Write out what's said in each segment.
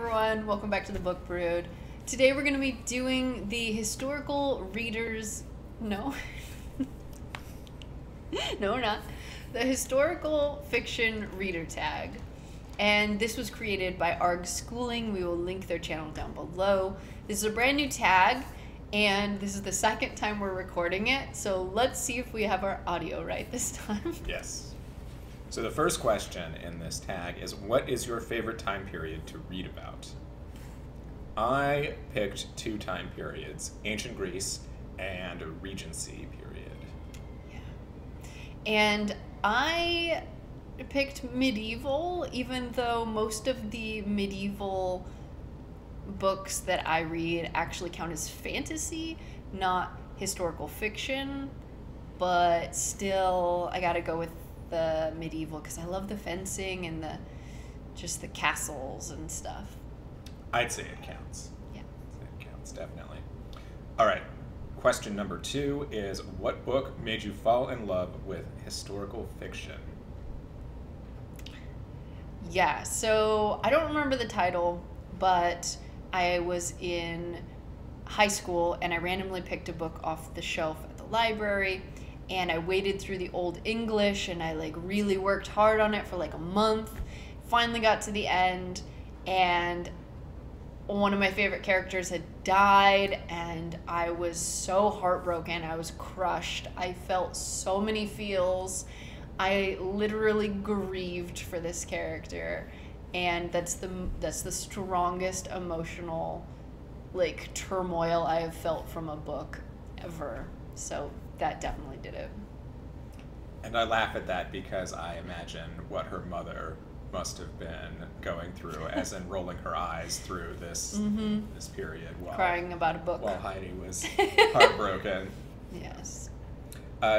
everyone, welcome back to the Book Brood. Today we're going to be doing the historical readers... No. No, we're not. The historical fiction reader tag. And this was created by ARG Schooling. We will link their channel down below. This is a brand new tag, and this is the second time we're recording it. So let's see if we have our audio right this time. Yes. So the first question in this tag is, what is your favorite time period to read about? I picked two time periods, Ancient Greece and Regency period. Yeah. And I picked medieval, even though most of the medieval books that I read actually count as fantasy, not historical fiction. But still, I gotta go with the medieval because I love the fencing and just the castles and stuff. I'd say it counts. Yeah. It counts, definitely. All right. Question number 2 is, what book made you fall in love with historical fiction? Yeah, so I don't remember the title, but I was in high school and I randomly picked a book off the shelf at the library, and I waded through the Old English and I really worked hard on it for a month. Finally got to the end, and one of my favorite characters had died, and I was so heartbroken. I was crushed. I felt so many feels. I literally grieved for this character, and that's the strongest emotional turmoil I have felt from a book ever. So that definitely did it. And I laugh at that because I imagine what her mother must have been going through, as in rolling her eyes through this this period while crying about a book while Heidi was heartbroken. Yes.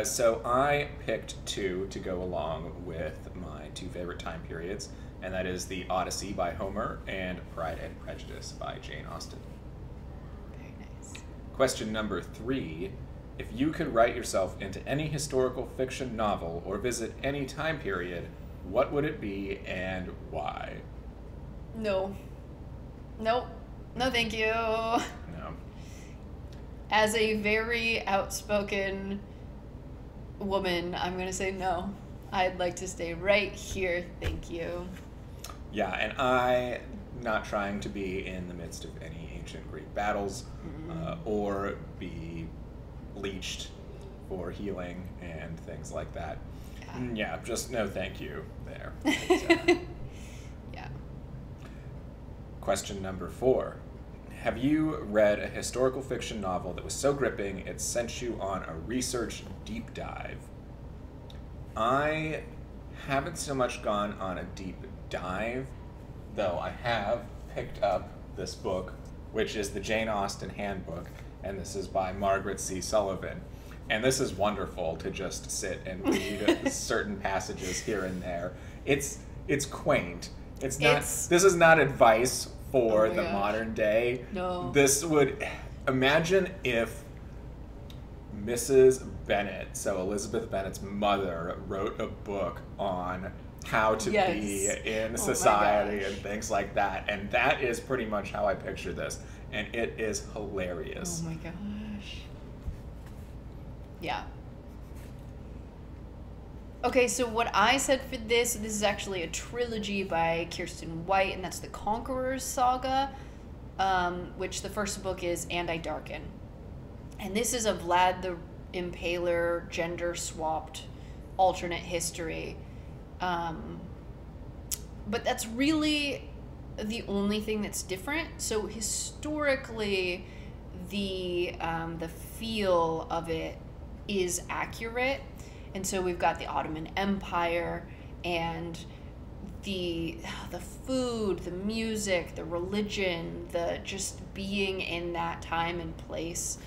So I picked two to go along with my two favorite time periods, and that is The Odyssey by Homer and Pride and Prejudice by Jane Austen. Very nice. Question number 3. If you could write yourself into any historical fiction novel or visit any time period, what would it be and why? No. Nope. No, thank you. No. As a very outspoken woman, I'm going to say no. I'd like to stay right here. Thank you. Yeah, and I'm not trying to be in the midst of any ancient Greek battles or be leeched for healing and things like that. Yeah, just no thank you there. But, yeah. Question number 4. Have you read a historical fiction novel that was so gripping it sent you on a research deep dive? I haven't so much gone on a deep dive, though I have picked up this book, which is the Jane Austen Handbook, and this is by Margaret C. Sullivan. And this is wonderful to just sit and read certain passages here and there. It's quaint. This is not advice for the modern day. No. This would, imagine if Mrs. Bennet, so Elizabeth Bennet's mother, wrote a book on how to be in society and things like that. And that is pretty much how I picture this. And it is hilarious. Oh my gosh. Yeah. Okay, so what I said for this is actually a trilogy by Kirsten White, and that's the Conqueror's Saga, which the first book is And I Darken. And this is a Vlad the Impaler gender-swapped alternate history. But that's really the only thing that's different. So historically, the feel of it is accurate, and so we've got the Ottoman Empire and the food, the music, the religion, the just being in that time and place.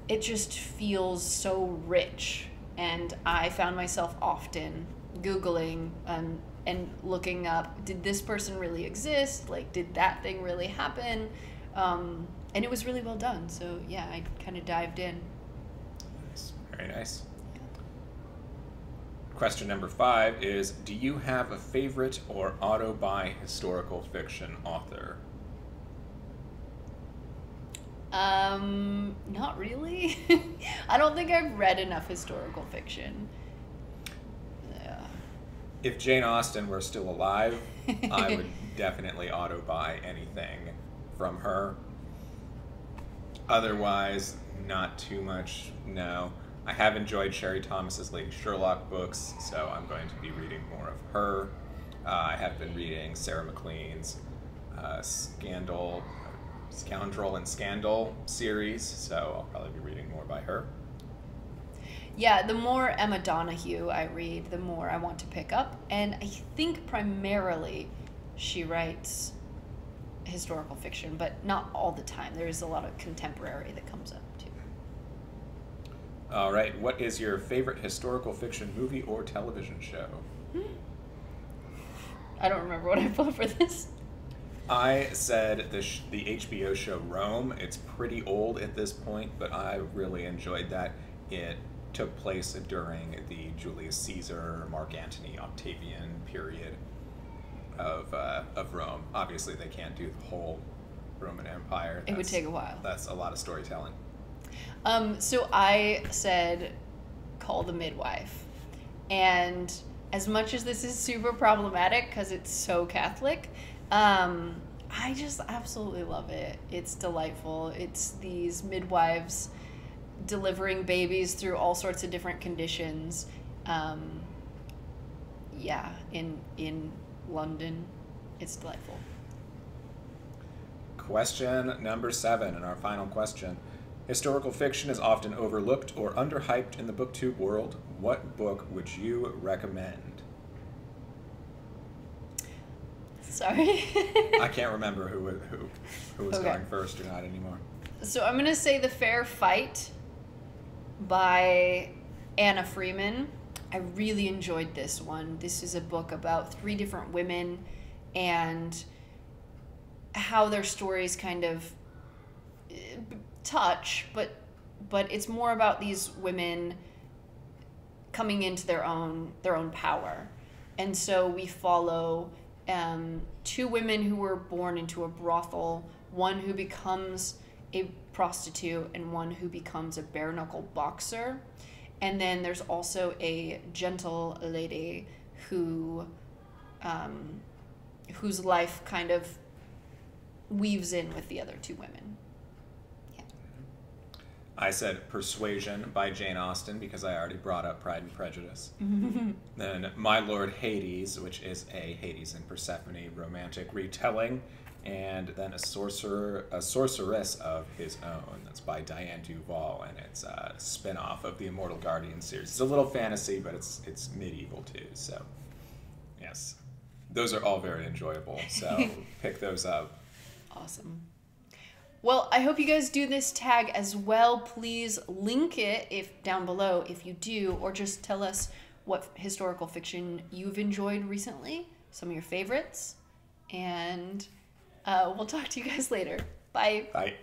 It just feels so rich, and I found myself often Googling and looking up, did this person really exist? Did that thing really happen? And it was really well done. So yeah, I kind of dived in. Nice. Very nice. Question number 5 is, do you have a favorite or auto-buy historical fiction author? Not really. I don't think I've read enough historical fiction. Yeah. If Jane Austen were still alive, I would definitely auto-buy anything from her. Otherwise, not too much, no. I have enjoyed Sherry Thomas's Lady Sherlock books, so I'm going to be reading more of her. I have been reading Sarah McLean's Scoundrel and Scandal series, so I'll probably be reading more by her. Yeah, the more Emma Donoghue I read, the more I want to pick up. And I think primarily she writes historical fiction, but not all the time. There's a lot of contemporary that comes up too. All right, what is your favorite historical fiction movie or television show? I don't remember what I put for this. I said the HBO show Rome. It's pretty old at this point, but I really enjoyed that. It took place during the Julius Caesar, Mark Antony, Octavian period of Rome. Obviously, they can't do the whole Roman Empire. It would take a while. That's a lot of storytelling. So I said Call the Midwife. And as much as this is super problematic because it's so Catholic, I just absolutely love it. It's delightful. It's these midwives delivering babies through all sorts of different conditions. Yeah, in London. It's delightful. Question number 7, and our final question. Historical fiction is often overlooked or underhyped in the BookTube world. What book would you recommend? Sorry. I can't remember who was Okay. going first or not anymore. So I'm going to say The Fair Fight by Anna Freeman. I really enjoyed this one. This is a book about 3 different women and how their stories kind of touch, but it's more about these women coming into their own power. And so we follow 2 women who were born into a brothel, one who becomes a prostitute and one who becomes a bare knuckle boxer. And then there's also a gentle lady who whose life kind of weaves in with the other 2 women. Yeah. I said Persuasion by Jane Austen because I already brought up Pride and Prejudice. Then My Lord Hades, which is a Hades and Persephone romantic retelling. And then A Sorceress of His Own. That's by Diane Duvall, and it's a spin-off of the Immortal Guardian series. It's a little fantasy, but it's medieval too. So, yes, those are all very enjoyable. So pick those up. Awesome. Well, I hope you guys do this tag as well. Please link it down below if you do, or just tell us what historical fiction you've enjoyed recently, some of your favorites, and we'll talk to you guys later. Bye. Bye.